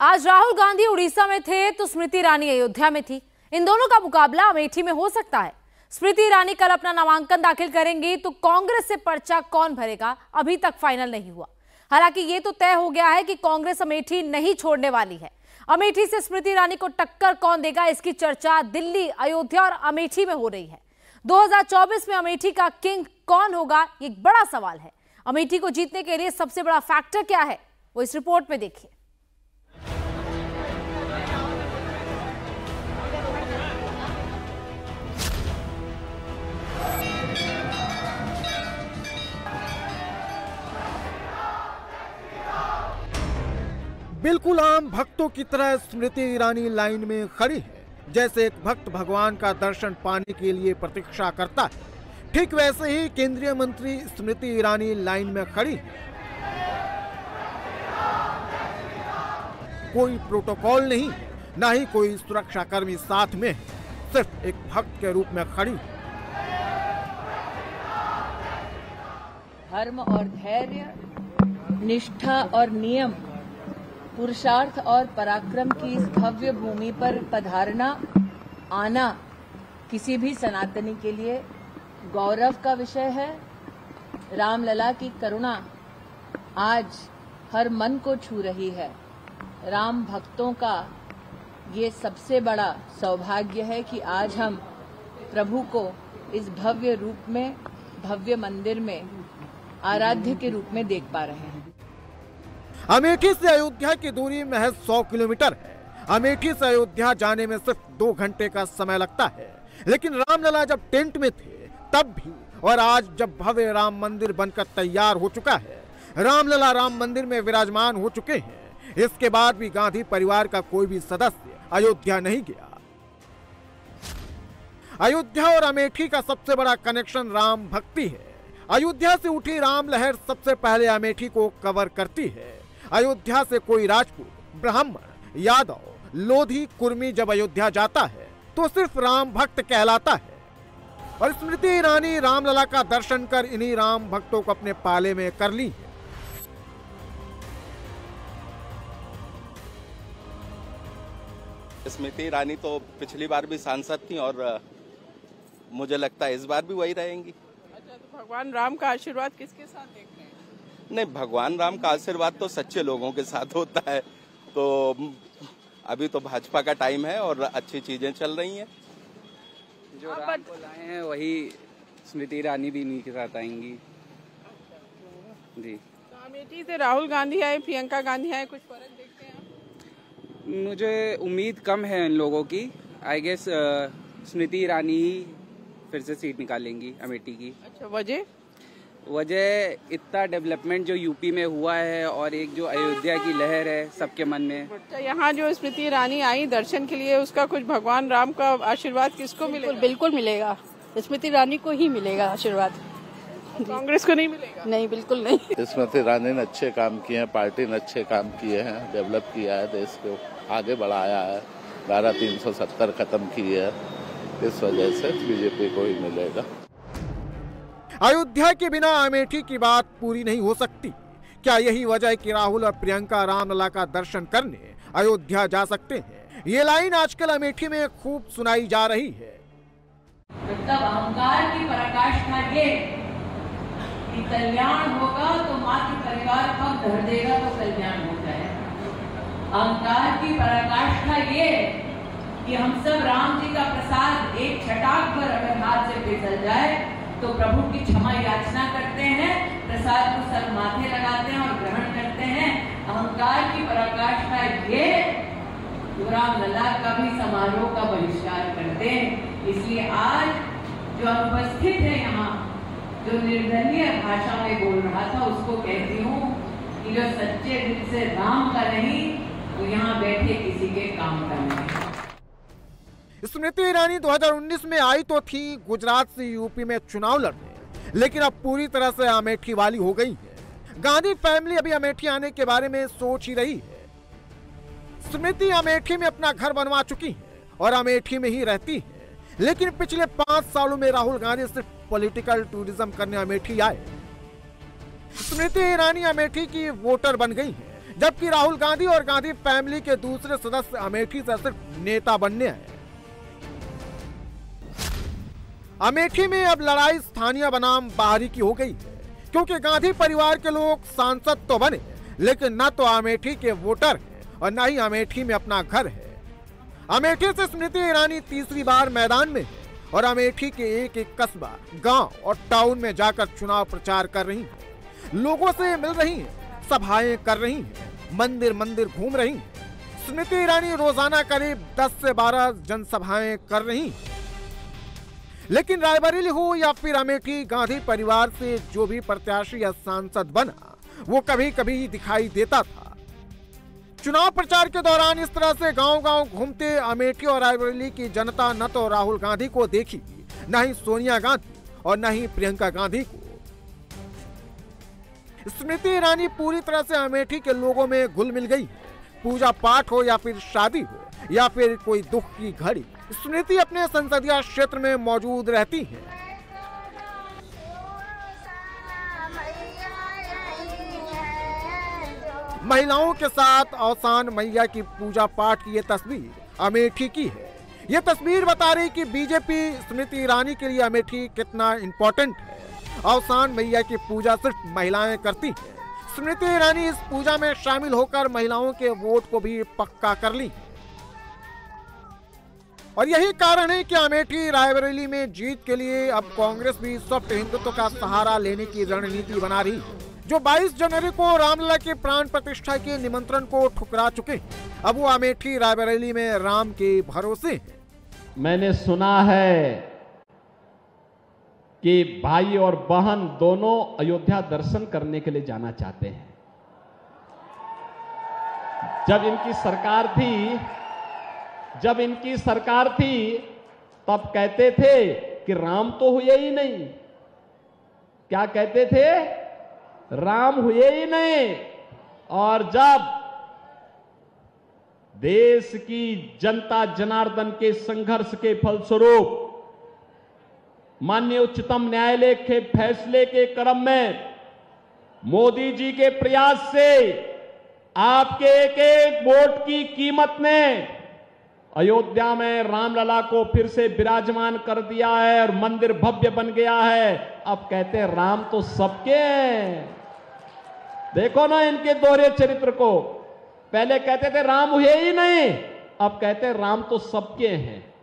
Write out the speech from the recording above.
आज राहुल गांधी उड़ीसा में थे तो स्मृति ईरानी अयोध्या में थी। इन दोनों का मुकाबला अमेठी में हो सकता है। स्मृति ईरानी कल अपना नामांकन दाखिल करेंगी तो कांग्रेस से पर्चा कौन भरेगा अभी तक फाइनल नहीं हुआ। हालांकि ये तो तय हो गया है कि कांग्रेस अमेठी नहीं छोड़ने वाली है। अमेठी से स्मृति ईरानी को टक्कर कौन देगा, इसकी चर्चा दिल्ली, अयोध्या और अमेठी में हो रही है। 2024 में अमेठी का किंग कौन होगा, ये एक बड़ा सवाल है। अमेठी को जीतने के लिए सबसे बड़ा फैक्टर क्या है, वो इस रिपोर्ट में देखिए। बिल्कुल आम भक्तों की तरह स्मृति ईरानी लाइन में खड़ी है। जैसे एक भक्त भगवान का दर्शन पाने के लिए प्रतीक्षा करता है, ठीक वैसे ही केंद्रीय मंत्री स्मृति ईरानी लाइन में खड़ी है। कोई प्रोटोकॉल नहीं, ना ही कोई सुरक्षाकर्मी साथ में है, सिर्फ एक भक्त के रूप में खड़ी है। धर्म और धैर्य, निष्ठा और नियम, पुरुषार्थ और पराक्रम की इस भव्य भूमि पर पधारना, आना किसी भी सनातनी के लिए गौरव का विषय है। रामलला की करुणा आज हर मन को छू रही है। राम भक्तों का ये सबसे बड़ा सौभाग्य है कि आज हम प्रभु को इस भव्य रूप में, भव्य मंदिर में आराध्य के रूप में देख पा रहे हैं। अमेठी से अयोध्या की दूरी महज 100 किलोमीटर है। अमेठी से अयोध्या जाने में सिर्फ 2 घंटे का समय लगता है। लेकिन रामलला जब टेंट में थे तब भी, और आज जब भव्य राम मंदिर बनकर तैयार हो चुका है, रामलला राम मंदिर में विराजमान हो चुके हैं, इसके बाद भी गांधी परिवार का कोई भी सदस्य अयोध्या नहीं गया। अयोध्या और अमेठी का सबसे बड़ा कनेक्शन राम भक्ति है। अयोध्या से उठी राम लहर सबसे पहले अमेठी को कवर करती है। अयोध्या से कोई राजपूत, ब्राह्मण, यादव, लोधी, कुर्मी जब अयोध्या जाता है तो सिर्फ राम भक्त कहलाता है। और स्मृति ईरानी रामलला का दर्शन कर इन्हीं राम भक्तों को अपने पाले में कर ली है। स्मृति ईरानी तो पिछली बार भी सांसद थी और मुझे लगता है इस बार भी वही रहेंगी। अच्छा, तो भगवान राम का आशीर्वाद किसके साथ देख रहे हैं? नहीं, भगवान राम का आशीर्वाद तो सच्चे लोगों के साथ होता है। तो अभी तो भाजपा का टाइम है और अच्छी चीजें चल रही हैं। जो राम को लाए हैं वही स्मृति ईरानी भी इन्हीं के साथ आएंगी। जी, तो अमेठी से राहुल गांधी आए, प्रियंका गांधी आए, कुछ फर्क देखते हैं आप? मुझे उम्मीद कम है इन लोगों की। आई गेस स्मृति ईरानी ही फिर से सीट निकालेंगी अमेठी की। अच्छा, वजह इतना डेवलपमेंट जो यूपी में हुआ है और एक जो अयोध्या की लहर है सबके मन में। अच्छा, यहाँ जो स्मृति ईरानी आई दर्शन के लिए, उसका कुछ भगवान राम का आशीर्वाद किसको मिलेगा? बिल्कुल मिलेगा, स्मृति ईरानी को ही मिलेगा आशीर्वाद। कांग्रेस को नहीं मिलेगा? नहीं, बिल्कुल नहीं। स्मृति ईरानी ने अच्छे काम किए हैं, पार्टी ने अच्छे काम किए हैं, डेवलप किया है, देश को आगे बढ़ाया है, धारा 370 खत्म की है। इस वजह से बीजेपी को ही मिलेगा। अयोध्या के बिना अमेठी की बात पूरी नहीं हो सकती। क्या यही वजह है कि राहुल और प्रियंका रामलला का दर्शन करने अयोध्या जा सकते हैं? ये लाइन आजकल अमेठी में खूब सुनाई जा रही है। मतलब अहंकार की पराकाष्ठा ये कि कल्याण होगा तो मातृ परिवार पग धर देगा तो कल्याण हो जाए। अहंकार की पराकाष्ठा ये कि हम सब राम जी का प्रसाद एक छटाक पर अगर हाथ से फिसल जाए तो प्रभु की क्षमा याचना करते हैं, प्रसाद को सर माथे लगाते हैं और ग्रहण करते हैं। अहंकार की पराकाष्ठा ये रामलला का भी समारोह का बहिष्कार करते हैं। इसलिए आज जो अनुपस्थित है यहाँ, जो निर्दलीय भाषा में बोल रहा था, उसको कहती हूँ कि जो सच्चे दिल से राम का नहीं तो यहाँ बैठे किसी के काम का नहीं। स्मृति ईरानी 2019 में आई तो थी गुजरात से यूपी में चुनाव लड़ने, लेकिन अब पूरी तरह से अमेठी वाली हो गई है। गांधी फैमिली अभी अमेठी आने के बारे में सोच ही रही है। स्मृति अमेठी में अपना घर बनवा चुकी है और अमेठी में ही रहती है। लेकिन पिछले 5 सालों में राहुल गांधी सिर्फ पॉलिटिकल टूरिज्म करने अमेठी आए। स्मृति ईरानी अमेठी की वोटर बन गई है। जबकि राहुल गांधी और गांधी फैमिली के दूसरे सदस्य अमेठी से सिर्फ नेता बनने हैं। अमेठी में अब लड़ाई स्थानीय बनाम बाहरी की हो गई है, क्योंकि गांधी परिवार के लोग सांसद तो बने, लेकिन न तो अमेठी के वोटर हैं और न ही अमेठी में अपना घर है। अमेठी से स्मृति ईरानी तीसरी बार मैदान में है और अमेठी के एक एक कस्बा, गांव और टाउन में जाकर चुनाव प्रचार कर रही हैं, लोगों से मिल रही हैं, सभाएं कर रही हैं, मंदिर मंदिर घूम रही हैं। स्मृति ईरानी रोजाना करीब 10 से 12 जनसभाएं कर रही हैं। लेकिन रायबरेली हो या फिर अमेठी, गांधी परिवार से जो भी प्रत्याशी या सांसद बना वो कभी कभी दिखाई देता था। चुनाव प्रचार के दौरान इस तरह से गांव-गांव घूमते अमेठी और रायबरेली की जनता न तो राहुल गांधी को देखी, न ही सोनिया गांधी और न ही प्रियंका गांधी को। स्मृति ईरानी पूरी तरह से अमेठी के लोगों में घुल मिल गई है। पूजा पाठ हो या फिर शादी हो या फिर कोई दुख की घड़ी, स्मृति अपने संसदीय क्षेत्र में मौजूद रहती हैं। महिलाओं के साथ औसान मैया की पूजा पाठ की ये तस्वीर अमेठी की है। ये तस्वीर बता रही कि बीजेपी स्मृति ईरानी के लिए अमेठी कितना इंपॉर्टेंट है। औसान मैया की पूजा सिर्फ महिलाएं करती हैं। स्मृति ईरानी इस पूजा में शामिल होकर महिलाओं के वोट को भी पक्का कर ली। और यही कारण है कि अमेठी रायबरेली में जीत के लिए अब कांग्रेस भी सॉफ्ट हिंदुत्व का सहारा लेने की रणनीति बना रही है। जो 22 जनवरी को रामलला के प्राण प्रतिष्ठा के निमंत्रण को ठुकरा चुके हैं, अब वो अमेठी रायबरेली में राम के भरोसे हैं। मैंने सुना है कि भाई और बहन दोनों अयोध्या दर्शन करने के लिए जाना चाहते हैं। जब इनकी सरकार थी तब कहते थे कि राम तो हुए ही नहीं। क्या कहते थे? राम हुए ही नहीं। और जब देश की जनता जनार्दन के संघर्ष के फलस्वरूप माननीय उच्चतम न्यायालय के फैसले के क्रम में मोदी जी के प्रयास से आपके एक एक वोट की कीमत ने अयोध्या में रामलला को फिर से विराजमान कर दिया है और मंदिर भव्य बन गया है। अब कहते हैं राम तो सबके हैं। देखो ना इनके दोहरे चरित्र को। पहले कहते थे राम हुए ही नहीं, अब कहते हैं राम तो सबके हैं।